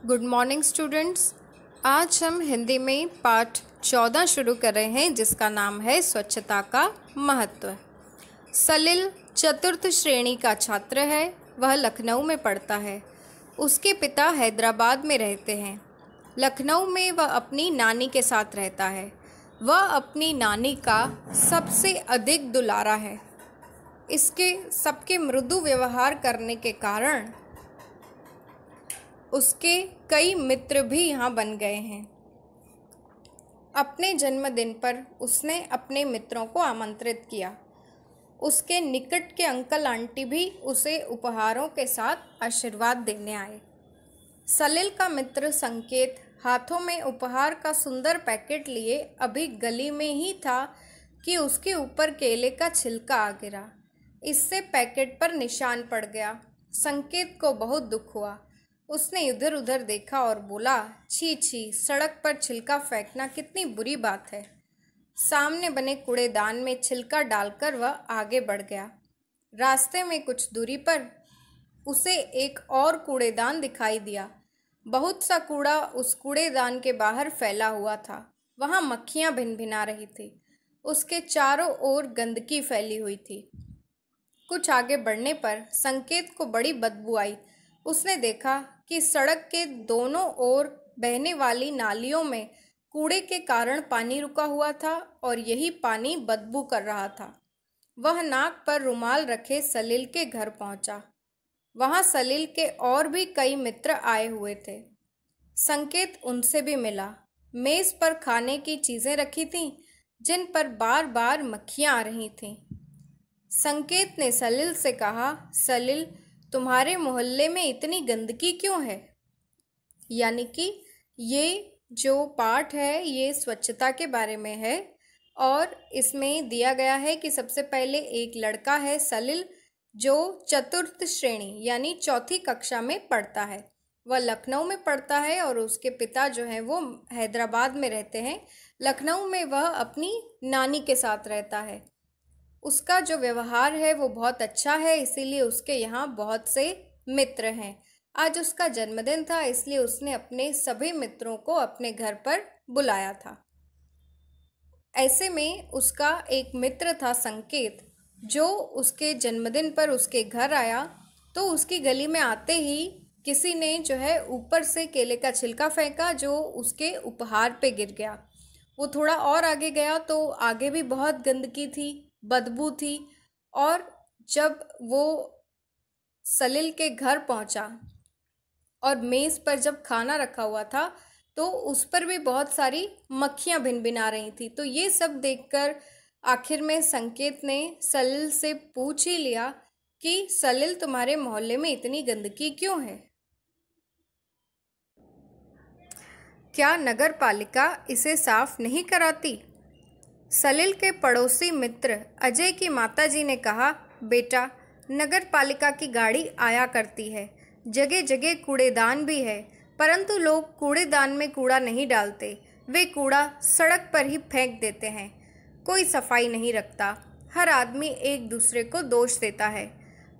Good morning students. आज हम हिंदी में पाठ 14 शुरू कर रहे हैं जिसका नाम है स्वच्छता का महत्व। सलिल चतुर्थ श्रेणी का छात्र है। वह लखनऊ में पढ़ता है। उसके पिता हैदराबाद में रहते हैं। लखनऊ में वह अपनी नानी के साथ रहता है। वह अपनी नानी का सबसे अधिक दुलारा है। इसके सबके मृदु व्यवहार करने के कारण उसके कई मित्र भी यहाँ बन गए हैं। अपने जन्मदिन पर उसने अपने मित्रों को आमंत्रित किया। उसके निकट के अंकल आंटी भी उसे उपहारों के साथ आशीर्वाद देने आए। सलिल का मित्र संकेत हाथों में उपहार का सुंदर पैकेट लिए अभी गली में ही था कि उसके ऊपर केले का छिलका आ गिरा। इससे पैकेट पर निशान पड़ गया। संकेत को बहुत दुख हुआ। उसने इधर उधर देखा और बोला, छी छी, सड़क पर छिलका फेंकना कितनी बुरी बात है। सामने बने कूड़ेदान में छिलका डालकर वह आगे बढ़ गया। रास्ते में कुछ दूरी पर उसे एक और कूड़ेदान दिखाई दिया। बहुत सा कूड़ा उस कूड़ेदान के बाहर फैला हुआ था। वहाँ मक्खियाँ भिनभिना रही थी। उसके चारों ओर गंदगी फैली हुई थी। कुछ आगे बढ़ने पर संकेत को बड़ी बदबू आई। उसने देखा कि सड़क के दोनों ओर बहने वाली नालियों में कूड़े के कारण पानी रुका हुआ था और यही पानी बदबू कर रहा था। वह नाक पर रुमाल रखे सलिल के घर पहुंचा। वहां सलिल के और भी कई मित्र आए हुए थे। संकेत उनसे भी मिला। मेज पर खाने की चीजें रखी थीं, जिन पर बार बार मक्खियां आ रही थीं। संकेत ने सलिल से कहा, सलिल, तुम्हारे मोहल्ले में इतनी गंदगी क्यों है? यानी कि ये जो पाठ है ये स्वच्छता के बारे में है और इसमें दिया गया है कि सबसे पहले एक लड़का है सलिल जो चतुर्थ श्रेणी यानी चौथी कक्षा में पढ़ता है। वह लखनऊ में पढ़ता है और उसके पिता जो हैं वो हैदराबाद में रहते हैं। लखनऊ में वह अपनी नानी के साथ रहता है। उसका जो व्यवहार है वो बहुत अच्छा है, इसीलिए उसके यहाँ बहुत से मित्र हैं। आज उसका जन्मदिन था, इसलिए उसने अपने सभी मित्रों को अपने घर पर बुलाया था। ऐसे में उसका एक मित्र था संकेत, जो उसके जन्मदिन पर उसके घर आया तो उसकी गली में आते ही किसी ने जो है ऊपर से केले का छिलका फेंका जो उसके उपहार पे गिर गया। वो थोड़ा और आगे गया तो आगे भी बहुत गंदगी थी, बदबू थी। और जब वो सलिल के घर पहुंचा और मेज़ पर जब खाना रखा हुआ था तो उस पर भी बहुत सारी मक्खियां भिनभिना रही थी। तो ये सब देखकर आखिर में संकेत ने सलिल से पूछ ही लिया कि सलिल, तुम्हारे मोहल्ले में इतनी गंदगी क्यों है? क्या नगर पालिका इसे साफ नहीं कराती? सलिल के पड़ोसी मित्र अजय की माताजी ने कहा, बेटा, नगर पालिका की गाड़ी आया करती है, जगह जगह कूड़ेदान भी है, परंतु लोग कूड़ेदान में कूड़ा नहीं डालते। वे कूड़ा सड़क पर ही फेंक देते हैं। कोई सफाई नहीं रखता। हर आदमी एक दूसरे को दोष देता है।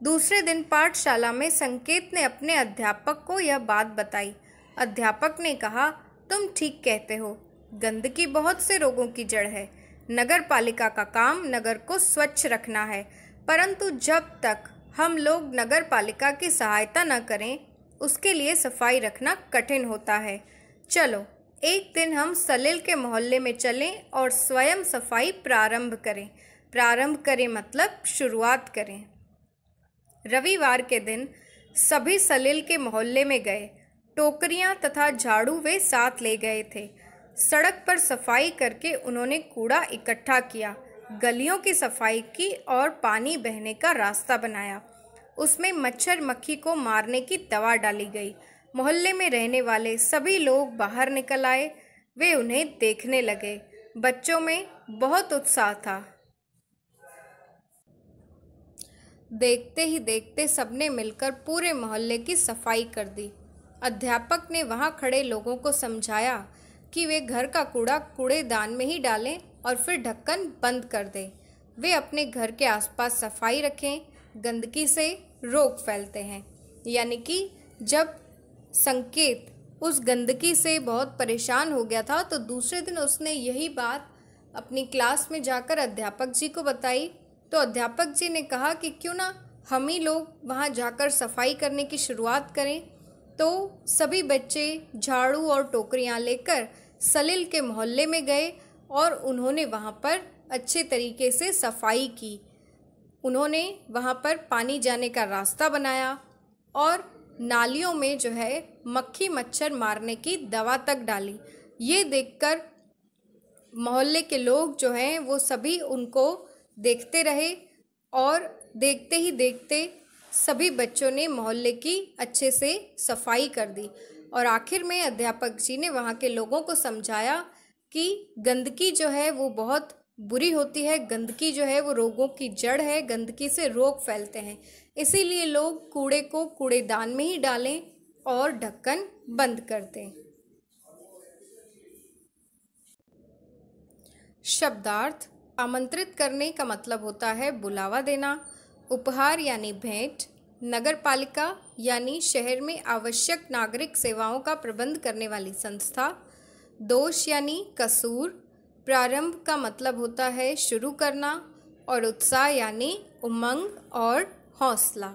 दूसरे दिन पाठशाला में संकेत ने अपने अध्यापक को यह बात बताई। अध्यापक ने कहा, तुम ठीक कहते हो, गंदगी बहुत से रोगों की जड़ है। नगर पालिका का काम नगर को स्वच्छ रखना है, परंतु जब तक हम लोग नगर पालिका की सहायता न करें उसके लिए सफाई रखना कठिन होता है। चलो एक दिन हम सलिल के मोहल्ले में चलें और स्वयं सफाई प्रारंभ करें। प्रारंभ करें मतलब शुरुआत करें। रविवार के दिन सभी सलिल के मोहल्ले में गए। टोकरियां तथा झाड़ू वे साथ ले गए थे। सड़क पर सफाई करके उन्होंने कूड़ा इकट्ठा किया, गलियों की सफाई की और पानी बहने का रास्ता बनाया। उसमें मच्छर मक्खी को मारने की दवा डाली गई। मोहल्ले में रहने वाले सभी लोग बाहर निकल आए। वे उन्हें देखने लगे। बच्चों में बहुत उत्साह था। देखते ही देखते सबने मिलकर पूरे मोहल्ले की सफाई कर दी। अध्यापक ने वहाँ खड़े लोगों को समझाया कि वे घर का कूड़ा कूड़ेदान में ही डालें और फिर ढक्कन बंद कर दें। वे अपने घर के आसपास सफाई रखें, गंदगी से रोग फैलते हैं। यानी कि जब संकेत उस गंदगी से बहुत परेशान हो गया था। तो दूसरे दिन उसने यही बात अपनी क्लास में जाकर अध्यापक जी को बताई। तो अध्यापक जी ने कहा कि क्यों ना हम ही लोग वहाँ जाकर सफाई करने की शुरुआत करें। तो सभी बच्चे झाड़ू और टोकरियाँ लेकर सलील के मोहल्ले में गए और उन्होंने वहाँ पर अच्छे तरीके से सफाई की। उन्होंने वहाँ पर पानी जाने का रास्ता बनाया और नालियों में जो है मक्खी मच्छर मारने की दवा तक डाली। ये देखकर मोहल्ले के लोग जो हैं वो सभी उनको देखते रहे और देखते ही देखते सभी बच्चों ने मोहल्ले की अच्छे से सफाई कर दी। और आखिर में अध्यापक जी ने वहाँ के लोगों को समझाया कि गंदगी जो है वो बहुत बुरी होती है, गंदगी जो है वो रोगों की जड़ है, गंदगी से रोग फैलते हैं, इसीलिए लोग कूड़े को कूड़ेदान में ही डालें और ढक्कन बंद कर दें। शब्दार्थ: आमंत्रित करने का मतलब होता है बुलावा देना, उपहार यानी भेंट, नगरपालिका यानी शहर में आवश्यक नागरिक सेवाओं का प्रबंध करने वाली संस्था, दोष यानी कसूर, प्रारंभ का मतलब होता है शुरू करना और उत्साह यानी उमंग और हौसला।